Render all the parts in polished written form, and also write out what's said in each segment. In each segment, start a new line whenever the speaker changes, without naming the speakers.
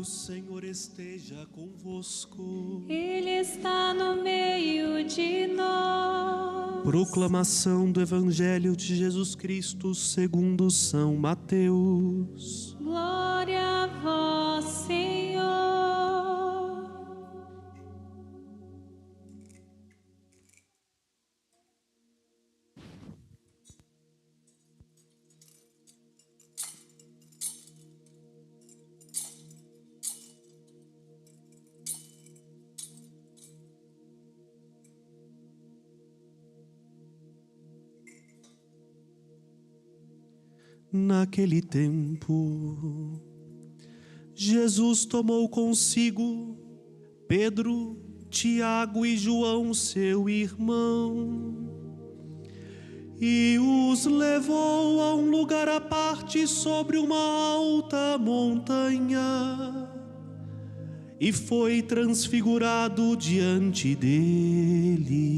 O Senhor esteja convosco.
Ele está no meio de nós.
Proclamação do Evangelho de Jesus Cristo segundo São Mateus.
Glória a vós, Senhor.
Naquele tempo, Jesus tomou consigo Pedro, Tiago e João, seu irmão, e os levou a um lugar à parte sobre uma alta montanha, e foi transfigurado diante deles.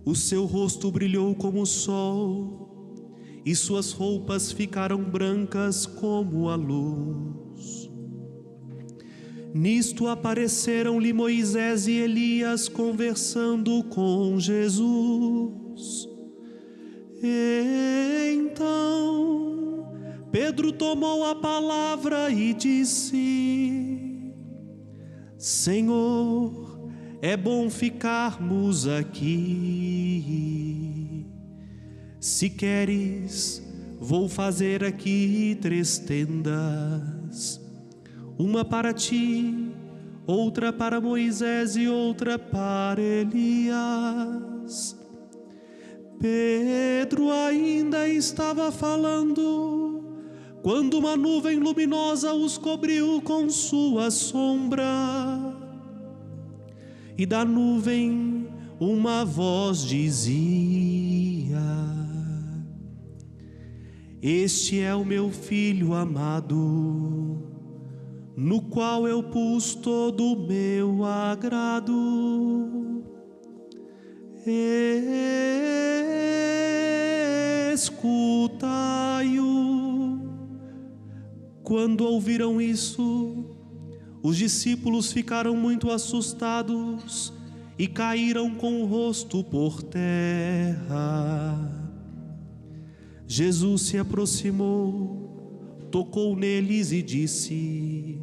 O seu rosto brilhou como o sol, e suas roupas ficaram brancas como a luz. Nisto apareceram-lhe Moisés e Elias conversando com Jesus. Então Pedro tomou a palavra e disse: Senhor, é bom ficarmos aqui. Se queres, vou fazer aqui 3 tendas, uma para ti, outra para Moisés e outra para Elias. Pedro ainda estava falando, quando uma nuvem luminosa os cobriu com sua sombra. E da nuvem uma voz dizia: Este é o meu Filho amado, no qual eu pus todo o meu agrado. Escutai-o. Quando ouviram isso, os discípulos ficaram muito assustados e caíram com o rosto por terra. Jesus se aproximou, tocou neles e disse: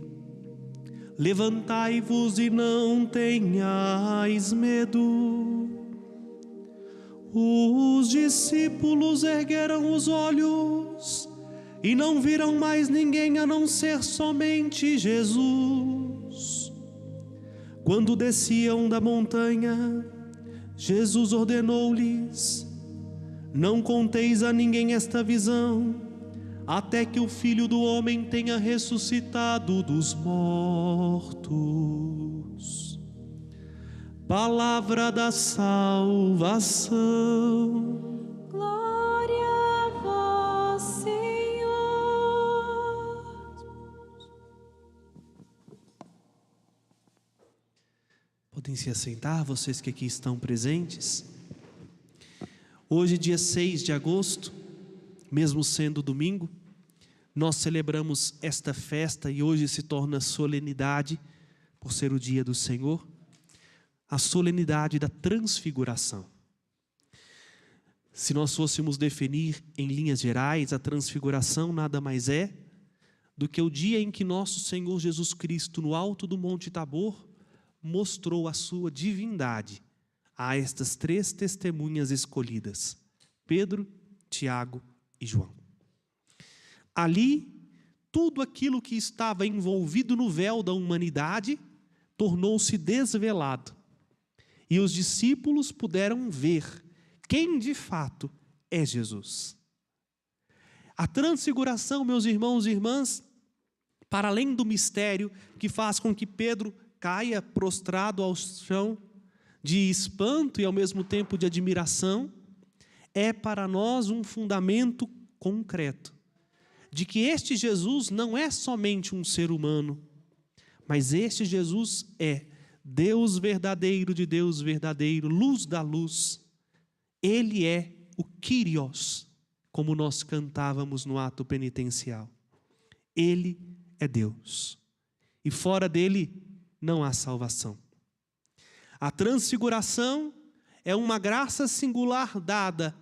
Levantai-vos e não tenhais medo. Os discípulos ergueram os olhos e não viram mais ninguém a não ser somente Jesus. Quando desciam da montanha, Jesus ordenou-lhes: Não conteis a ninguém esta visão, até que o Filho do Homem tenha ressuscitado dos mortos. Palavra da salvação.
Glória a vós, Senhor.
Podem se assentar, vocês que aqui estão presentes. Hoje, dia 6 de agosto, mesmo sendo domingo, nós celebramos esta festa e hoje se torna solenidade, por ser o dia do Senhor, a solenidade da transfiguração. Se nós fôssemos definir em linhas gerais, a transfiguração nada mais é do que o dia em que nosso Senhor Jesus Cristo, no alto do Monte Tabor, mostrou a sua divindade a estas 3 testemunhas escolhidas: Pedro, Tiago e João. Ali, tudo aquilo que estava envolvido no véu da humanidade tornou-se desvelado, e os discípulos puderam ver quem de fato é Jesus. A transfiguração, meus irmãos e irmãs, para além do mistério que faz com que Pedro caia prostrado ao chão, de espanto e ao mesmo tempo de admiração, é para nós um fundamento concreto de que este Jesus não é somente um ser humano, mas este Jesus é Deus verdadeiro de Deus verdadeiro, luz da luz. Ele é o Kyrios, como nós cantávamos no ato penitencial. Ele é Deus. E fora dele não há salvação. A transfiguração é uma graça singular dada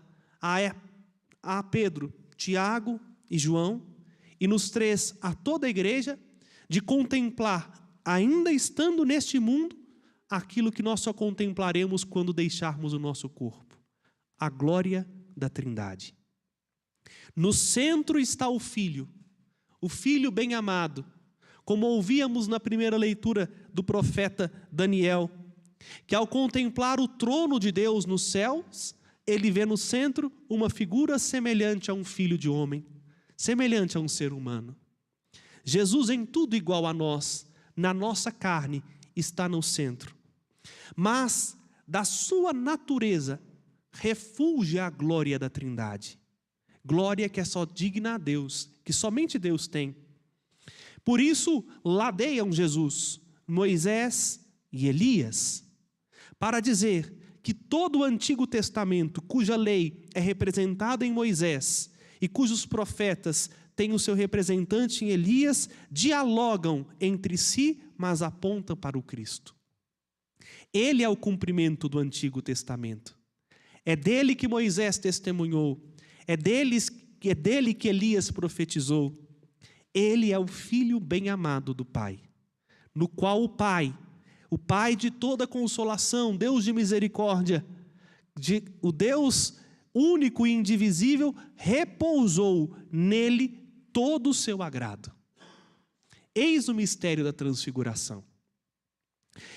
a Pedro, Tiago e João, e nos três a toda a igreja, de contemplar, ainda estando neste mundo, aquilo que nós só contemplaremos quando deixarmos o nosso corpo: a glória da Trindade. No centro está o Filho bem amado, como ouvíamos na primeira leitura do profeta Daniel, que ao contemplar o trono de Deus nos céus, ele vê no centro uma figura semelhante a um filho de homem, semelhante a um ser humano. Jesus, em tudo igual a nós, na nossa carne, está no centro. Mas da sua natureza refulge a glória da Trindade. Glória que é só digna a Deus, que somente Deus tem. Por isso ladeiam Jesus, Moisés e Elias, para dizer que todo o Antigo Testamento, cuja lei é representada em Moisés e cujos profetas têm o seu representante em Elias, dialogam entre si, mas apontam para o Cristo. Ele é o cumprimento do Antigo Testamento. É dele que Moisés testemunhou, é dele que Elias profetizou. Ele é o Filho bem-amado do Pai, no qual o Pai de toda consolação, Deus de misericórdia, o Deus único e indivisível, repousou nele todo o seu agrado. Eis o mistério da transfiguração.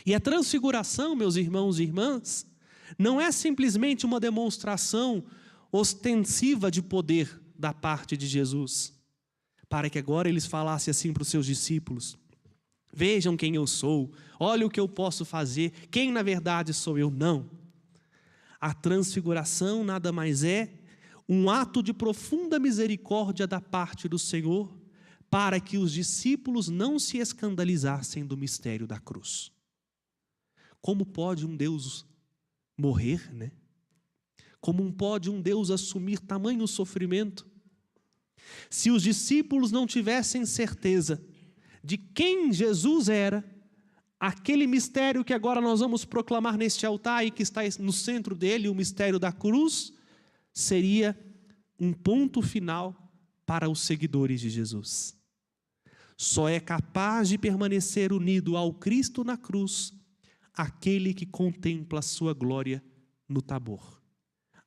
E a transfiguração, meus irmãos e irmãs, não é simplesmente uma demonstração ostensiva de poder da parte de Jesus, para que agora eles falassem assim para os seus discípulos: vejam quem eu sou, olha o que eu posso fazer, quem na verdade sou eu. Não. A transfiguração nada mais é um ato de profunda misericórdia da parte do Senhor, para que os discípulos não se escandalizassem do mistério da cruz. Como pode um Deus morrer, né? Como pode um Deus assumir tamanho sofrimento? Se os discípulos não tivessem certeza de quem Jesus era, aquele mistério que agora nós vamos proclamar neste altar e que está no centro dele, o mistério da cruz, seria um ponto final para os seguidores de Jesus. Só é capaz de permanecer unido ao Cristo na cruz aquele que contempla a sua glória no Tabor.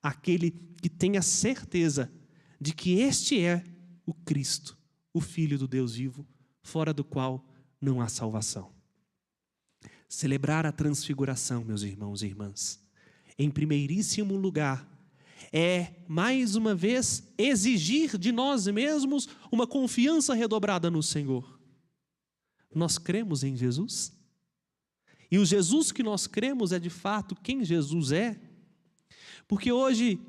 Aquele que tem a certeza de que este é o Cristo, o Filho do Deus vivo, fora do qual não há salvação. Celebrar a transfiguração, meus irmãos e irmãs, em primeiríssimo lugar, é, mais uma vez, exigir de nós mesmos uma confiança redobrada no Senhor. Nós cremos em Jesus? E o Jesus que nós cremos é de fato quem Jesus é? Porque hoje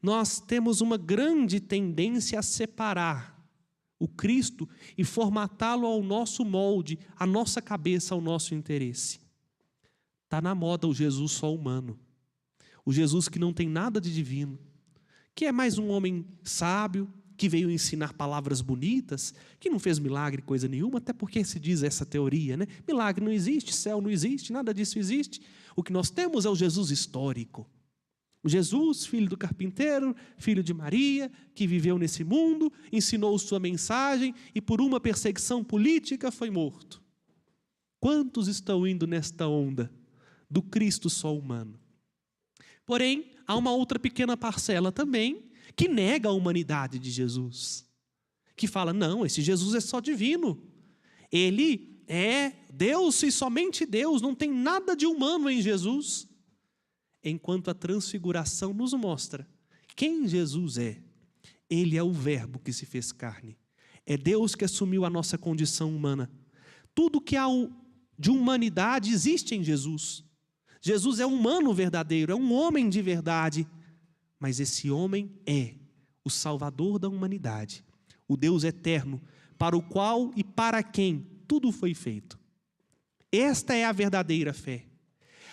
nós temos uma grande tendência a separar o Cristo e formatá-lo ao nosso molde, à nossa cabeça, ao nosso interesse. Está na moda o Jesus só humano, o Jesus que não tem nada de divino, que é mais um homem sábio, que veio ensinar palavras bonitas, que não fez milagre coisa nenhuma, até porque se diz essa teoria, né? Milagre não existe, céu não existe, nada disso existe. O que nós temos é o Jesus histórico. O Jesus, filho do carpinteiro, filho de Maria, que viveu nesse mundo, ensinou sua mensagem e por uma perseguição política foi morto. Quantos estão indo nesta onda do Cristo só humano? Porém, há uma outra pequena parcela também que nega a humanidade de Jesus, que fala: não, esse Jesus é só divino, ele é Deus e somente Deus, não tem nada de humano em Jesus. Enquanto a transfiguração nos mostra quem Jesus é. Ele é o Verbo que se fez carne, é Deus que assumiu a nossa condição humana. Tudo que há de humanidade existe em Jesus. Jesus é um humano verdadeiro, é um homem de verdade. Mas esse homem é o Salvador da humanidade, o Deus eterno, para o qual e para quem tudo foi feito. Esta é a verdadeira fé.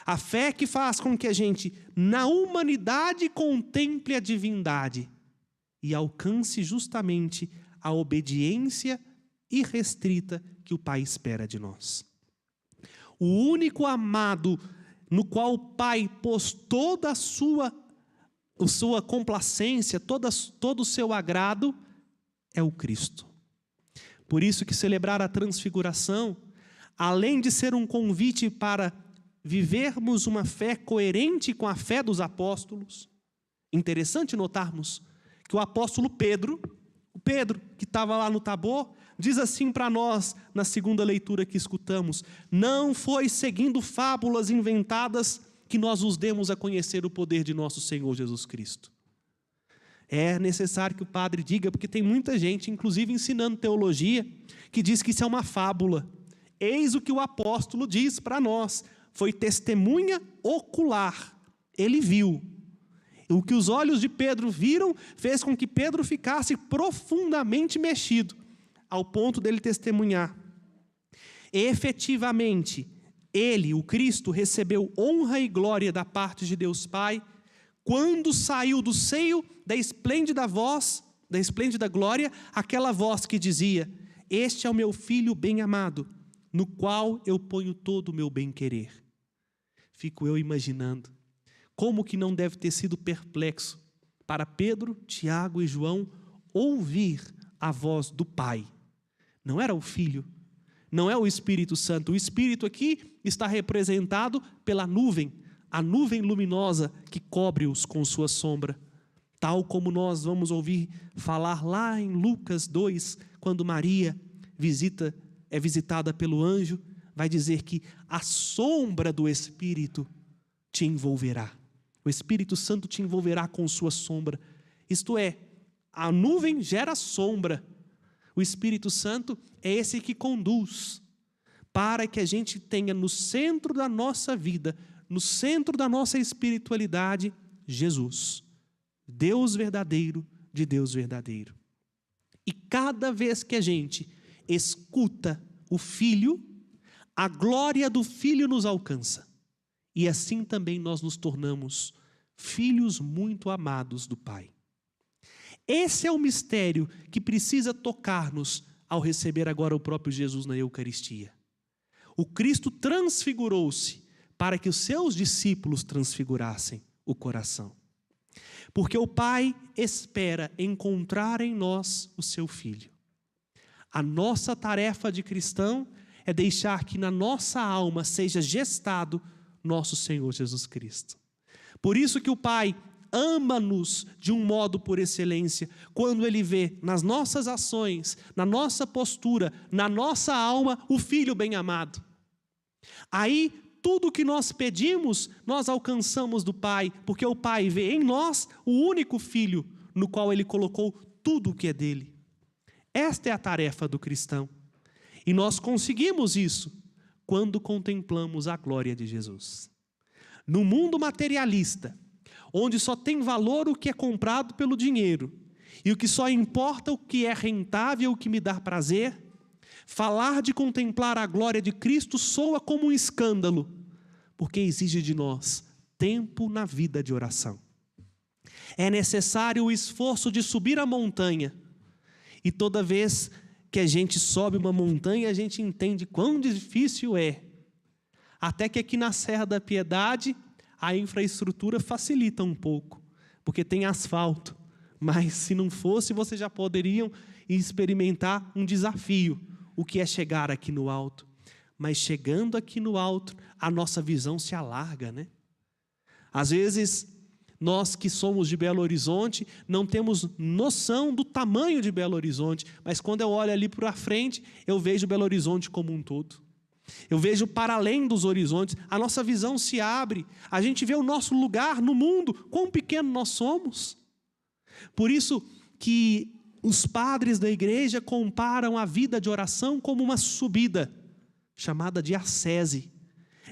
A fé que faz com que a gente, na humanidade, contemple a divindade e alcance justamente a obediência irrestrita que o Pai espera de nós. O único amado no qual o Pai pôs toda a sua complacência, todo o seu agrado, é o Cristo. Por isso que celebrar a transfiguração, além de ser um convite para vivermos uma fé coerente com a fé dos apóstolos, interessante notarmos que o apóstolo Pedro, que estava lá no Tabor, diz assim para nós, na segunda leitura que escutamos: não foi seguindo fábulas inventadas que nós nos demos a conhecer o poder de nosso Senhor Jesus Cristo. É necessário que o padre diga, porque tem muita gente, inclusive ensinando teologia, que diz que isso é uma fábula. Eis o que o apóstolo diz para nós: foi testemunha ocular, ele viu. O que os olhos de Pedro viram fez com que Pedro ficasse profundamente mexido, ao ponto dele testemunhar. Efetivamente, ele, o Cristo, recebeu honra e glória da parte de Deus Pai, quando saiu do seio da esplêndida voz, da esplêndida glória, aquela voz que dizia: este é o meu Filho bem-amado, no qual eu ponho todo o meu bem-querer. Fico eu imaginando, como que não deve ter sido perplexo para Pedro, Tiago e João ouvir a voz do Pai. Não era o Filho, não é o Espírito Santo. O Espírito aqui está representado pela nuvem, a nuvem luminosa que cobre-os com sua sombra. Tal como nós vamos ouvir falar lá em Lucas 2, quando Maria é visitada pelo anjo, vai dizer que a sombra do Espírito te envolverá. O Espírito Santo te envolverá com sua sombra. Isto é, a nuvem gera sombra. O Espírito Santo é esse que conduz para que a gente tenha no centro da nossa vida, no centro da nossa espiritualidade, Jesus, Deus verdadeiro de Deus verdadeiro. E cada vez que a gente escuta o Filho, a glória do Filho nos alcança. E assim também nós nos tornamos filhos muito amados do Pai. Esse é o mistério que precisa tocar-nos ao receber agora o próprio Jesus na Eucaristia. O Cristo transfigurou-se para que os seus discípulos transfigurassem o coração. Porque o Pai espera encontrar em nós o seu Filho. A nossa tarefa de cristão é deixar que na nossa alma seja gestado nosso Senhor Jesus Cristo. Por isso que o Pai ama-nos de um modo por excelência, quando Ele vê nas nossas ações, na nossa postura, na nossa alma, o Filho bem-amado. Aí, tudo o que nós pedimos, nós alcançamos do Pai, porque o Pai vê em nós o único Filho, no qual Ele colocou tudo o que é dele. Esta é a tarefa do cristão. E nós conseguimos isso quando contemplamos a glória de Jesus. No mundo materialista, onde só tem valor o que é comprado pelo dinheiro, e o que só importa o que é rentável, o que me dá prazer, falar de contemplar a glória de Cristo soa como um escândalo, porque exige de nós tempo na vida de oração. É necessário o esforço de subir a montanha, e toda vez que a gente sobe uma montanha, a gente entende quão difícil é. Até que aqui na Serra da Piedade, a infraestrutura facilita um pouco, porque tem asfalto. Mas se não fosse, vocês já poderiam experimentar um desafio, o que é chegar aqui no alto. Mas chegando aqui no alto, a nossa visão se alarga, né? Às vezes, nós que somos de Belo Horizonte, não temos noção do tamanho de Belo Horizonte, mas quando eu olho ali para frente, eu vejo Belo Horizonte como um todo. Eu vejo para além dos horizontes, a nossa visão se abre, a gente vê o nosso lugar no mundo, quão pequeno nós somos. Por isso que os padres da igreja comparam a vida de oração como uma subida, chamada de ascese.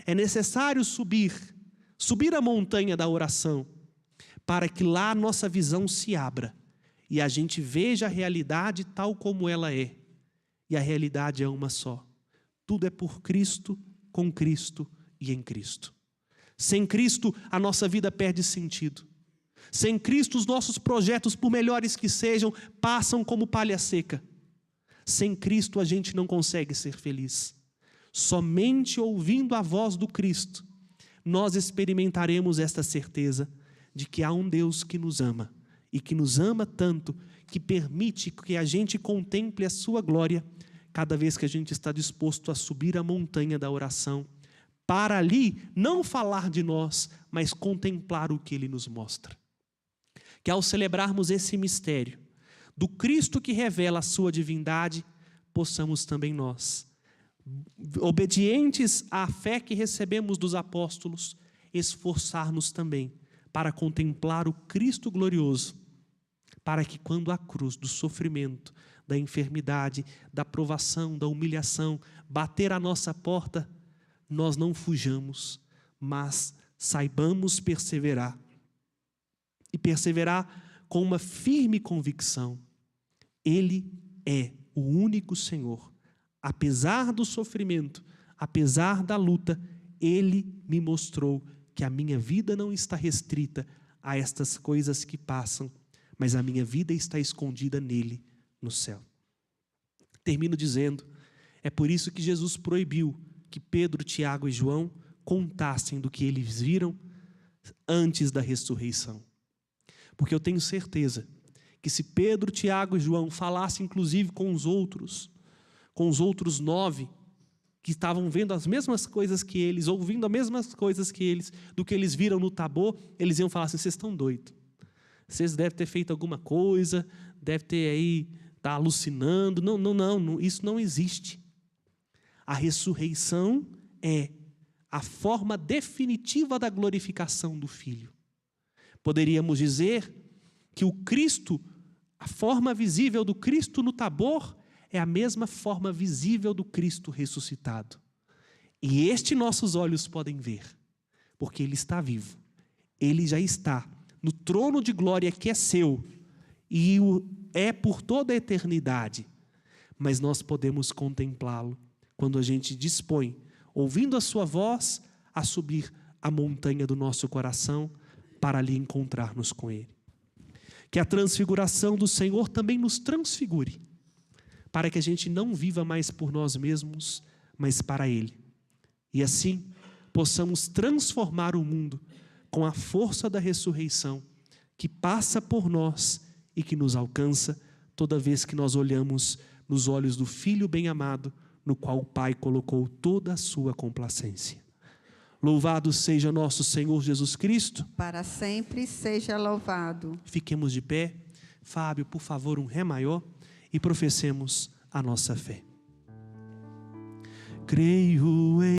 É necessário subir a montanha da oração, para que lá a nossa visão se abra e a gente veja a realidade tal como ela é. E a realidade é uma só. Tudo é por Cristo, com Cristo e em Cristo. Sem Cristo, a nossa vida perde sentido. Sem Cristo, os nossos projetos, por melhores que sejam, passam como palha seca. Sem Cristo a gente não consegue ser feliz. Somente ouvindo a voz do Cristo, nós experimentaremos esta certeza de que há um Deus que nos ama, e que nos ama tanto, que permite que a gente contemple a sua glória, cada vez que a gente está disposto a subir a montanha da oração, para ali não falar de nós, mas contemplar o que Ele nos mostra. Que ao celebrarmos esse mistério, do Cristo que revela a sua divindade, possamos também nós, obedientes à fé que recebemos dos apóstolos, esforçar-nos também para contemplar o Cristo glorioso, para que quando a cruz do sofrimento, da enfermidade, da provação, da humilhação bater à nossa porta, nós não fujamos, mas saibamos perseverar. E perseverar com uma firme convicção. Ele é o único Senhor. Apesar do sofrimento, apesar da luta, Ele me mostrou que a minha vida não está restrita a estas coisas que passam, mas a minha vida está escondida nele, no céu. Termino dizendo, é por isso que Jesus proibiu que Pedro, Tiago e João contassem do que eles viram antes da ressurreição. Porque eu tenho certeza que se Pedro, Tiago e João falassem inclusive com os outros 9, que estavam vendo as mesmas coisas que eles, ouvindo as mesmas coisas que eles, do que eles viram no Tabor, eles iam falar assim, vocês estão doidos. Vocês devem ter feito alguma coisa, devem ter aí, tá alucinando. Não, isso não existe. A ressurreição é a forma definitiva da glorificação do Filho. Poderíamos dizer que o Cristo, a forma visível do Cristo no Tabor, é a mesma forma visível do Cristo ressuscitado. E nossos olhos podem ver, porque Ele está vivo. Ele já está no trono de glória que é seu, e é por toda a eternidade. Mas nós podemos contemplá-lo quando a gente dispõe, ouvindo a sua voz, a subir a montanha do nosso coração, para ali encontrar-nos com Ele. Que a transfiguração do Senhor também nos transfigure, para que a gente não viva mais por nós mesmos, mas para Ele. E assim, possamos transformar o mundo com a força da ressurreição, que passa por nós e que nos alcança toda vez que nós olhamos nos olhos do Filho bem-amado, no qual o Pai colocou toda a sua complacência. Louvado seja nosso Senhor Jesus Cristo.
Para sempre seja louvado.
Fiquemos de pé. Fábio, por favor, um Ré maior e professemos a nossa fé. Creio